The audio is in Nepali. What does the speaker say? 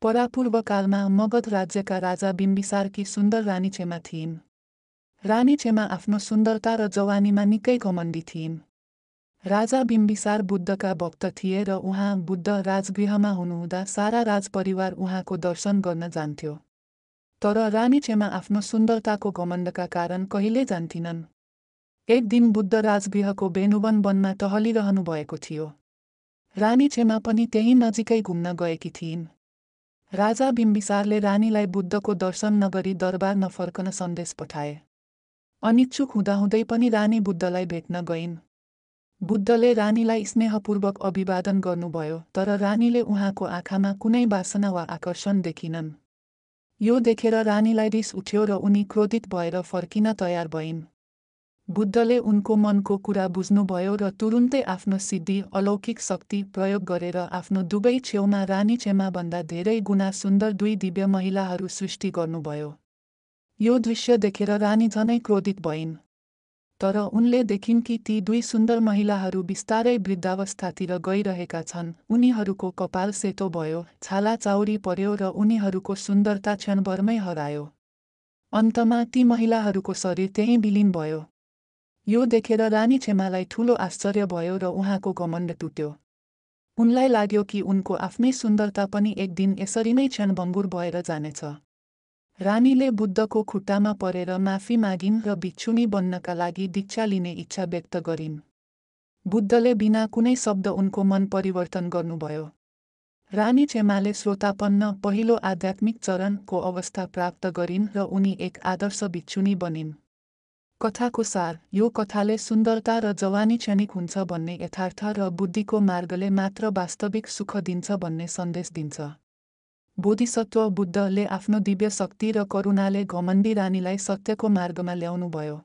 परापूर्व कालमा मगध राज्यका राजा बिम्बिसारकी सुन्दर रानी क्षमा थिइन्। रानी क्षमा आफ्नो सुन्दरता र जवानीमा निकै घमण्डी थिइन्। राजा बिम्बिसार बुद्धका भक्त थिए र उहाँ बुद्ध राजगृहमा हुनुहुँदा सारा राजपरिवार उहाँको दर्शन गर्न जान्थ्यो। तर रानी क्षमा आफ्नो सुन्दरताको घमण्डका कारण कहिल्यै जान्थिनन्। एक दिन बुद्ध राजगृहको बेनुवन वनमा टहलिरहनु भएको थियो। रानी क्षमा पनि त्यही नजिकै घुम्न गएकी थिइन्। राजा बिम्बिसारले रानीलाई बुद्धको दर्शन नगरी दरबार नफर्कन सन्देश पठाए। अनिच्छुक हुँदाहुँदै पनि रानी बुद्धलाई भेट्न गइन्। बुद्धले रानीलाई स्नेहपूर्वक अभिवादन गर्नुभयो, तर रानीले उहाँको आँखामा कुनै वासना वा आकर्षण देखिनन्। यो देखेर रानीलाई रिस उठ्यो र उनी क्रोधित भएर फर्किन तयार भइन्। बुद्धले उनको मनको कुरा बुझ्नुभयो र तुरुन्तै आफ्नो सिद्धि अलौकिक शक्ति प्रयोग गरेर आफ्नो दुवै छेउमा रानी क्षमाभन्दा धेरै गुणा सुन्दर दुई दिव्य महिलाहरू सृष्टि गर्नुभयो। यो दृश्य देखेर रानी झनै क्रोधित भइन्। तर उनले देखिन् कि ती दुई सुन्दर महिलाहरू बिस्तारै वृद्धावस्थातिर गइरहेका छन्। उनीहरूको कपाल सेतो भयो, छाला चाउरी पर्यो र उनीहरूको सुन्दरता क्षणभरमै हरायो। अन्तमा ती महिलाहरूको शरीर त्यहीँ विलीन भयो। यो देखेर रानी क्षमालाई ठूलो आश्चर्य भयो र उहाँको घमण्ड टुट्यो। उनलाई लाग्यो कि उनको आफ्नै सुन्दरता पनि एक दिन यसरी नै क्षणभङ्गुर भएर जानेछ। रानीले बुद्धको खुट्टामा परेर माफी मागिन् र भिक्षुनी बन्नका लागि दीक्षा लिने इच्छा व्यक्त गरिन्। बुद्धले बिना कुनै शब्द उनको मन परिवर्तन गर्नुभयो। रानी क्षमाले श्रोतापन्न पहिलो आध्यात्मिक चरणको अवस्था प्राप्त गरिन् र उनी एक आदर्श भिक्षुनी बनिन्। कथाको सार: यो कथाले सुन्दरता र जवानी क्षणिक हुन्छ भन्ने यथार्थ र बुद्धिको मार्गले मात्र वास्तविक सुख दिन्छ भन्ने सन्देश दिन्छ। बोधिसत्व बुद्धले आफ्नो दिव्य शक्ति र करुणाले घमण्डी रानीलाई सत्यको मार्गमा ल्याउनुभयो।